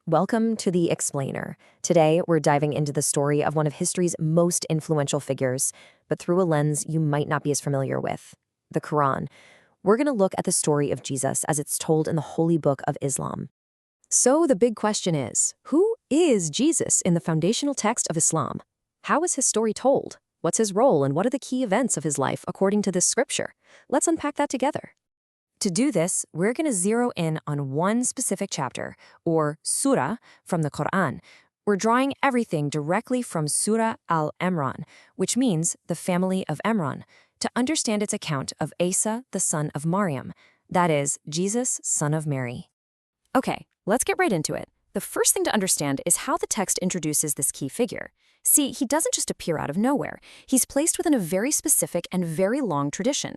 Welcome to The Explainer. Today, we're diving into the story of one of history's most influential figures, but through a lens you might not be as familiar with, the Quran. We're going to look at the story of Jesus as it's told in the Holy Book of Islam. So the big question is, who is Jesus in the foundational text of Islam? How is his story told? What's his role and what are the key events of his life according to this scripture? Let's unpack that together. To do this, we're going to zero in on one specific chapter, or surah, from the Qur'an. We're drawing everything directly from Surah Aal-e-Imran, which means the family of Imran, to understand its account of Isa, the son of Maryam, that is, Jesus, son of Mary. Okay, let's get right into it. The first thing to understand is how the text introduces this key figure. See, he doesn't just appear out of nowhere. He's placed within a very specific and very long tradition.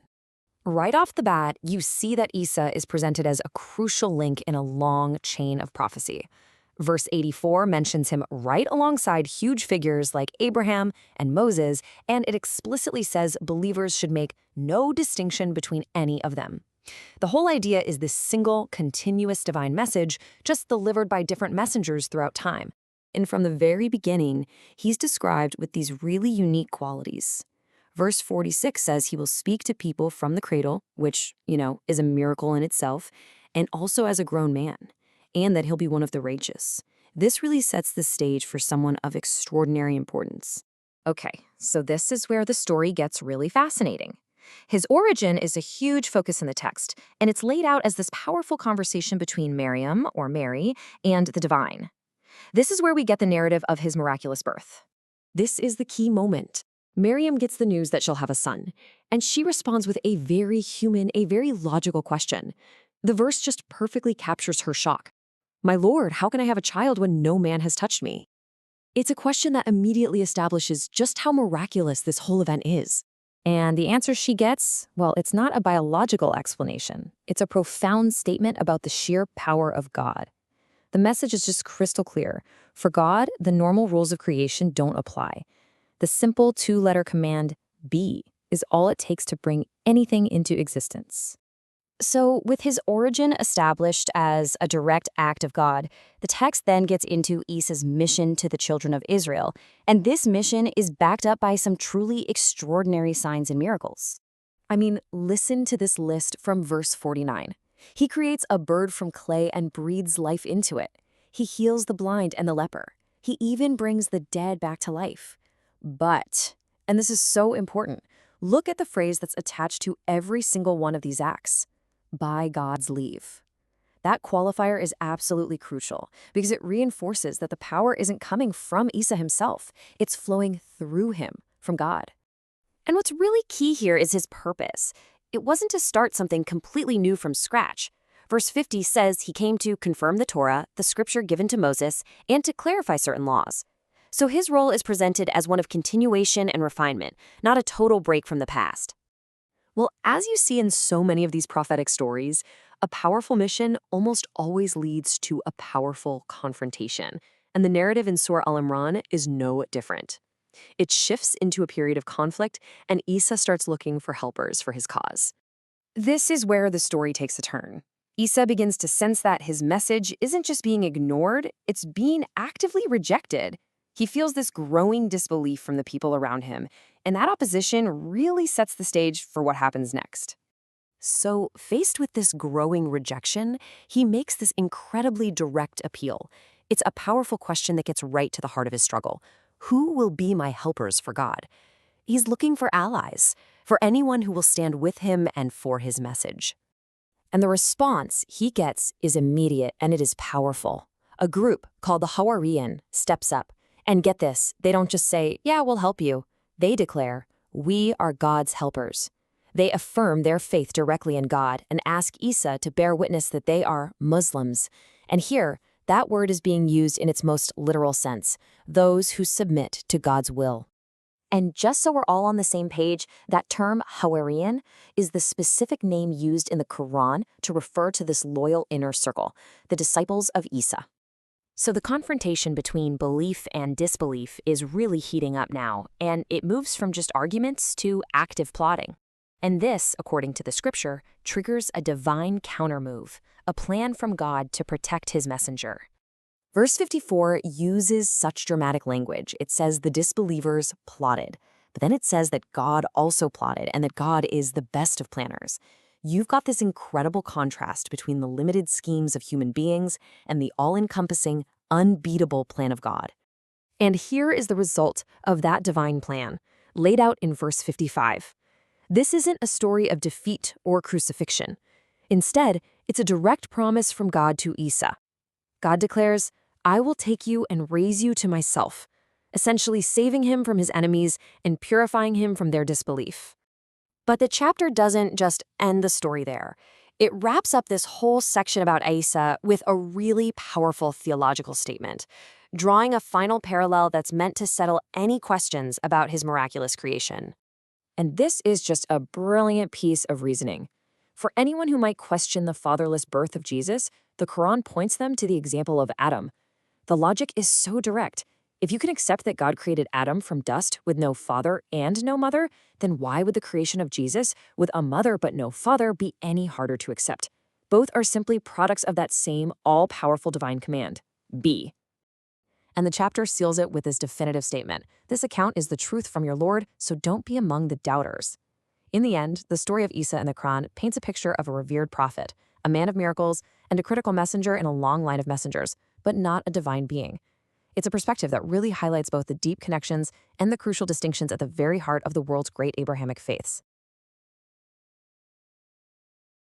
Right off the bat, you see that Isa is presented as a crucial link in a long chain of prophecy. Verse 84 mentions him right alongside huge figures like Abraham and Moses, and it explicitly says believers should make no distinction between any of them. The whole idea is this single, continuous divine message, just delivered by different messengers throughout time. And from the very beginning, he's described with these really unique qualities. Verse 46 says he will speak to people from the cradle, which, is a miracle in itself, and also as a grown man, and that he'll be one of the righteous. This really sets the stage for someone of extraordinary importance. Okay, so this is where the story gets really fascinating. His origin is a huge focus in the text, and it's laid out as this powerful conversation between Maryam, or Mary, and the divine. This is where we get the narrative of his miraculous birth. This is the key moment. Maryam gets the news that she'll have a son, and she responds with a very human, a very logical question. The verse just perfectly captures her shock. "My Lord, how can I have a child when no man has touched me?" It's a question that immediately establishes just how miraculous this whole event is. And the answer she gets, well, it's not a biological explanation. It's a profound statement about the sheer power of God. The message is just crystal clear. For God, the normal rules of creation don't apply. The simple two-letter command, be, is all it takes to bring anything into existence. So, with his origin established as a direct act of God, the text then gets into Isa's mission to the children of Israel, and this mission is backed up by some truly extraordinary signs and miracles. I mean, listen to this list from verse 49. He creates a bird from clay and breathes life into it. He heals the blind and the leper. He even brings the dead back to life. But, and this is so important, look at the phrase that's attached to every single one of these acts. By God's leave. That qualifier is absolutely crucial because it reinforces that the power isn't coming from Isa himself. It's flowing through him, from God. And what's really key here is his purpose. It wasn't to start something completely new from scratch. Verse 50 says he came to confirm the Torah, the scripture given to Moses, and to clarify certain laws. So his role is presented as one of continuation and refinement, not a total break from the past. Well, as you see in so many of these prophetic stories, a powerful mission almost always leads to a powerful confrontation, and the narrative in Surah Aal-e-Imran is no different. It shifts into a period of conflict, and Isa starts looking for helpers for his cause. This is where the story takes a turn. Isa begins to sense that his message isn't just being ignored, it's being actively rejected. He feels this growing disbelief from the people around him, and that opposition really sets the stage for what happens next. So, faced with this growing rejection, he makes this incredibly direct appeal. It's a powerful question that gets right to the heart of his struggle. Who will be my helpers for God? He's looking for allies, for anyone who will stand with him and for his message. And the response he gets is immediate and it is powerful. A group called the Hawariyyoon steps up. And get this, they don't just say, "Yeah, we'll help you." They declare, "We are God's helpers." They affirm their faith directly in God and ask Isa to bear witness that they are Muslims. And here, that word is being used in its most literal sense, those who submit to God's will. And just so we're all on the same page, that term Hawariyyoon is the specific name used in the Quran to refer to this loyal inner circle, the disciples of Isa. So the confrontation between belief and disbelief is really heating up now, and it moves from just arguments to active plotting. And this, according to the scripture, triggers a divine countermove, a plan from God to protect his messenger. Verse 54 uses such dramatic language. It says the disbelievers plotted, but then it says that God also plotted and that God is the best of planners. You've got this incredible contrast between the limited schemes of human beings and the all-encompassing, unbeatable plan of God. And here is the result of that divine plan, laid out in verse 55. This isn't a story of defeat or crucifixion. Instead, it's a direct promise from God to Isa. God declares, "I will take you and raise you to myself," essentially saving him from his enemies and purifying him from their disbelief. But the chapter doesn't just end the story there. It wraps up this whole section about Isa with a really powerful theological statement, drawing a final parallel that's meant to settle any questions about his miraculous creation. And this is just a brilliant piece of reasoning. For anyone who might question the fatherless birth of Jesus, the Quran points them to the example of Adam. The logic is so direct. If you can accept that God created Adam from dust with no father and no mother, then why would the creation of Jesus with a mother but no father be any harder to accept? Both are simply products of that same all-powerful divine command, be. And the chapter seals it with this definitive statement: this account is the truth from your Lord, so don't be among the doubters. In the end, the story of Isa in the Quran paints a picture of a revered prophet, a man of miracles, and a critical messenger in a long line of messengers, but not a divine being. It's a perspective that really highlights both the deep connections and the crucial distinctions at the very heart of the world's great Abrahamic faiths.